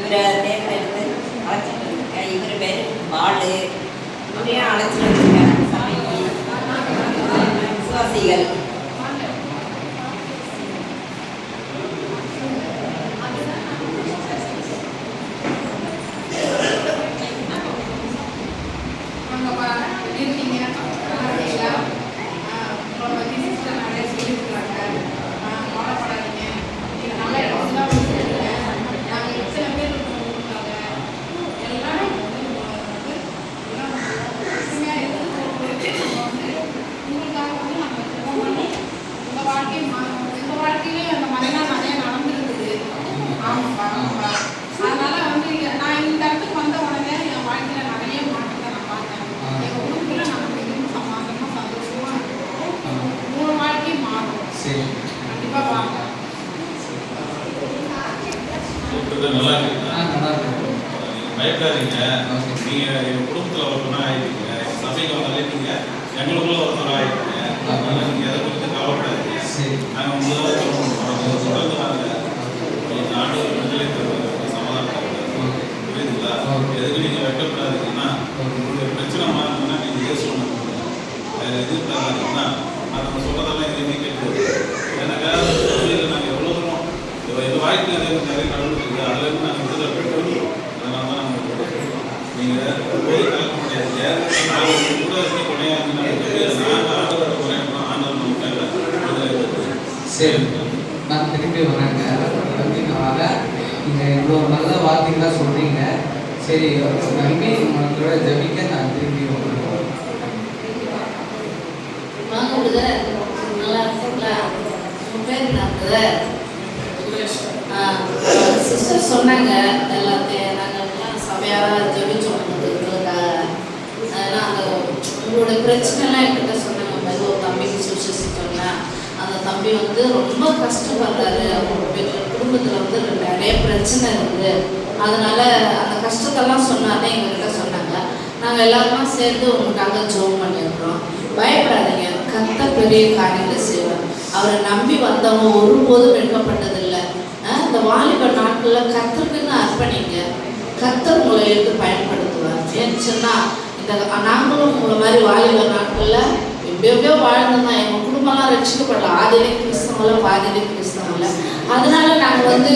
இவரை தேர்ந்தெடுத்து அழைச்சிட்டு வந்திருக்கேன். இவர் பேர் பாலு. இவரையும் அழைச்சிட்டு வந்திருக்கேன் சபைக்கு. விசுவாசிகள் நல்லா இருக்கு. பயப்படாதீங்க. நீங்கள் எங்கள் குடும்பத்தில் ஒருத்தனாக ஆகிட்டீங்க, சபைக்கு வந்தாலே நீங்கள் எங்களுக்குள்ள ஒருத்தராக ஆகிட்டீங்க. அதனால நீங்கள் எதை குறித்து கவலைப்படாதீங்க. நாங்கள் முதல்ல சொல்கிறது நாங்கள் நாடு விடுதலை சமாதானம் புரியுதுங்களா? எதுக்கு நீங்கள் வெட்டப்படாதீங்கன்னா உங்களுடைய பிரச்சனை மாறினா நீங்கள் யோசனை வேறு எதுவும் பண்ணாதீங்கன்னா நம்ம சொல்கிறதெல்லாம் எதுவுமே கேட்குது. எனக்காக நாங்கள் எவ்வளோ தூரம் எங்கள் வாழ்க்கை நிறைய கடவுள் இருக்குது. அதுலேருந்து நாங்கள் விடுதலை பெற்றோம். அதனால தான் நாங்கள் சொல்கிறோம். நீங்கள் போய் கலக்க முடியாது. நாங்கள் கூட இருந்து குறையாக நாங்கள் ஆண்டோட குறையணும். ஆண்டவர் நமக்காக விடுதலை பெற்றோம். சரி, நான் திரும்பி வரேங்க. வரேன். நீங்கள் இவ்வளோ நல்ல வார்த்தைகளாக சொல்கிறீங்க. சரி, நம்பி உங்களோட ஜபிக்க நான் திரும்பி வரேன். வாங்க விடுதலை. நல்லா இருக்குங்களா? உங்கள் பேர் என்ன? சிஸ்டர் சொன்னாங்க எல்லாத்தையும் நாங்கள் சபையாக ஜெபிச்சோம் எங்களுக்காக. அதனால் அந்த உங்களுடைய பிரச்சனைலாம் என்கிட்ட சொன்னாங்க. மாதிரி ஒரு தம்பிக்கு சுவிசேஷிச்சோன்னா அந்த தம்பி வந்து ரொம்ப கஷ்டப்படுறாரு. அவங்க குடும்பத்தில் நிறைய பிரச்சனை இருக்குது. அதனால் அந்த கஷ்டத்தெல்லாம் சொன்னாலே எங்ககிட்ட சொன்னாங்க. நாங்கள் எல்லாருமா சேர்ந்து உங்களுக்காக ஜெபம் பண்ணியிருக்கிறோம். பயப்படாதீங்க, கர்த்தர் பெரிய காரியங்களை செய்வார். அவரை நம்பி வந்தவங்க ஒருபோதும் வெட்கப்பட்டதில்லை. இந்த வாலிப நாட்களில் கர்த்தருக்குன்னு அர்ப்பணிங்க. கர்த்தர் உங்களை எடுத்து பயன்படுத்துவார். ஏன்னு சொன்னால் இந்த நாங்களும் உங்களை மாதிரி வாலிப நாட்களில் எப்படியோ வாழ்ந்தோம்னா எங்கள் குடும்பம்லாம் ரட்சிக்கப்படல. ஆதிலே கிறிஸ்தவங்கள பாதிலே கிறிஸ்தவங்கள. அதனால நாங்கள் வந்து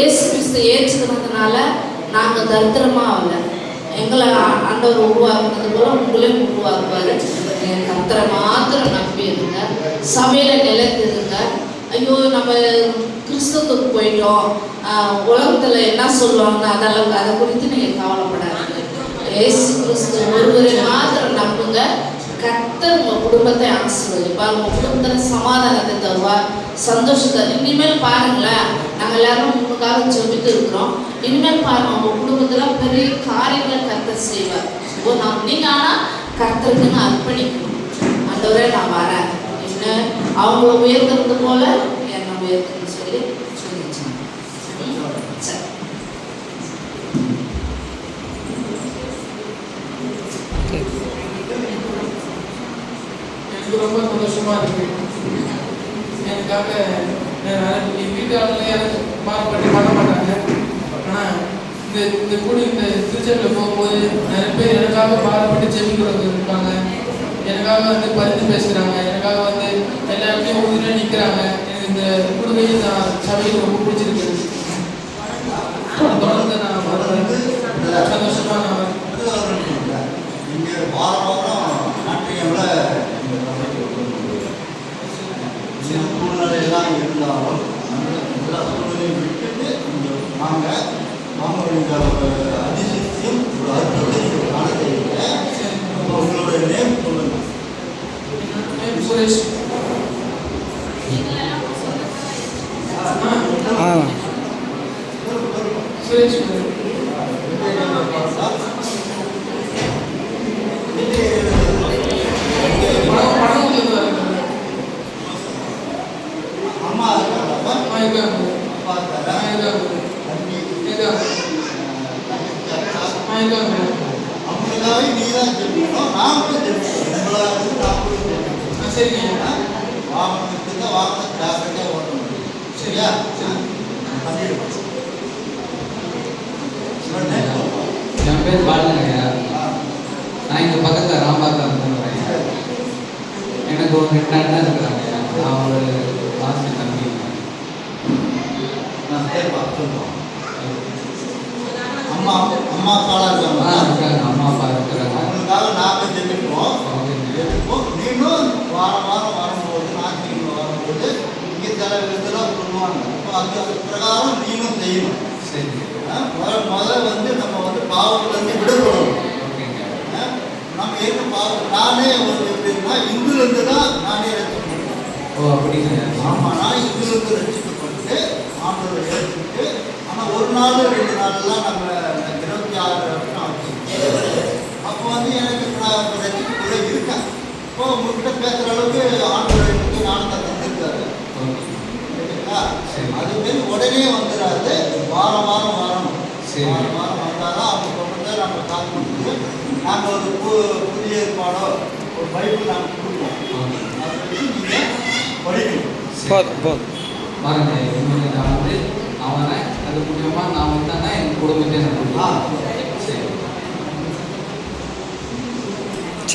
ஏசு கிறிஸ்து ஏற்றுக்கிறதுனால நாங்கள் தரித்திரமாக ஆகலை. எங்களை ஆண்டவர் உருவாக்குறது போல உங்களையும் உருவாக்குவார். கர்த்தரை மாத்திரம் நம்பி இருங்க. சபையில் நிலைத்திருங்க. ஐயோ நம்ம கிறிஸ்தவத்துக்கு போயிட்டோம், உலகத்தில் என்ன சொல்லுவாங்க அதெல்லாம் அதை குறித்து நீங்கள் கவலைப்படாதீங்க. ஏசு கிறிஸ்து ஒருவரை மாத்திரம் நம்புங்க. கர்த்தர் உங்கள் குடும்பத்தை ஆசீர்வதிப்பார். உங்கள் குடும்பத்தில் சமாதானத்தை தருவார், சந்தோஷத்தை. இனிமேல் பாருங்களேன், நாங்கள் எல்லாரும் உங்களுக்காக ஜெபித்து இருக்கிறோம். இனிமேல் பாருங்கள், உங்கள் குடும்பத்தில் பெரிய காரியங்களை கர்த்தர் செய்வார். நீங்கள் ஆனால் கர்த்தருக்குன்னு அர்ப்பணிக்கணும். ஆண்டவரே நான் வரேன், என்ன அவங்கள உயர்த்துறது போல என்ன உயர்த்துன்னு சொல்லி சொல்லிச்சாங்க. சரி, எனக்கு ரொம்ப சந்தோஷமா இருக்கு. எனக்காக என் வீட்டாளர்களே எனக்கு மாறுபட்டு பண்ண மாட்டாங்க. ஆனால் இந்த கூடி இந்த திருச்செப்பில் போகும்போது நிறைய பேர் எனக்காக பாடுபட்டு ஜெபிக்கிறவங்க இருப்பாங்க. எனக்காக வந்து பரிந்து பேசுகிறாங்க. எனக்காக வந்து எல்லா இடத்துலையும் உறுதியாக நிற்கிறாங்க. எனக்கு இந்த குடும்பையும் நான் சபையில் ரொம்ப பிடிச்சிருக்கு. தொடர்ந்து நான் சந்தோஷமாக நான் இங்கே வாரம் நாட்டியமில் சூழ்நிலையெல்லாம் இருந்தாலும் எல்லா சூழ்நிலையும் விட்டுட்டு இங்கே வாங்க. இந்த அதிசயத்தையும் ஒரு அற்புதத்தையும் காண செய்யுங்க. உங்களுடைய நேம் சொல்லுங்க. சுரேஷ். சுரேஷ் அம்மா அவங்களுக்காக நீ தான் ஜெபிக்கணும். நாங்களும் ஜெபிக்கணும். உங்களாக நாங்களும் ஜெபிக்கணும். சரிங்க. வாகனத்துக்கு தான் வாகனத்தை ஜாக்கிரதையாக ஓட்ட முடியும். சரியா? பண்ணிடுவோம். பேர் பாலுங்க ஐயா. ஆ, நான் இங்கே பக்கத்தில் ராம்பாக்கா வந்துடுறேன். எனக்கு ஒரு 2 அண்ணன் இருக்கிறாங்க ஐயா. நான் ஒரு லாஸ்ட் தம்பி. நான் சரிப்பா சொல்லுவோம். அம்மா அம்மா அப்பாலாம் இருக்காங்க. இருக்காங்க, அம்மா அப்பா இருக்கிறாங்க. அவங்களுக்காக நாங்கள் ஜெபிப்போம். ஓகேங்க. ஜெபிப்போம். நீங்களும் வாரம் வாரம் வரும்போது ஞாயிற்றுக்கிழமை வரும்போது இங்கே சில விதத்தில் சொல்லுவாங்க. அப்போ அது பிரகாரம் நீங்களும் செய்யணும். சரி. முதல்ல வந்து நம்ம வந்து பாவத்திலேருந்து விடுபடணும். ஓகேங்க. நம்ம ஏற்க பாவம் நானே வந்து எப்படின்னா இந்துலேருந்து தான் நானே ரசிக்கப்பட்டேன். ஓ அப்படிங்க. ஆமாம், நான் இந்துலேருந்து ரசிக்கப்பட்டு ஆண்டவரை ஏற்றுக்கிட்டு, ஆனால் ஒரு நாள் 2 நாளெல்லாம் நம்ம 26 வருஷம் ஆச்சு. அப்போ வந்து எனக்கு நான் ரசிக்கக்குள்ளே இருக்கேன். இப்போ உங்கள்கிட்ட பேசுகிற அளவுக்கு ஆண்டவரை பற்றி ஞானத்தை தந்திருக்காரு. சரிங்களா? அதுமாரி உடனே வந்துடாது. வாரம் வாரம் வரணும். வாரம் வாரம் வந்தால் தான் அவங்க சொல்கிறத நம்ம காத்து கொடுத்து நாங்கள் ஒரு புதிய ஏற்பாடோ ஒரு பைபிள் நாங்கள் கொடுப்போம். அதை வச்சு நீங்கள் படிக்கணும். பாருங்க, இன்னொன்று நான் வந்து அவனை அது மூலியமாக நான் வந்தேன்னா எங்கள் குடும்பத்தை நான்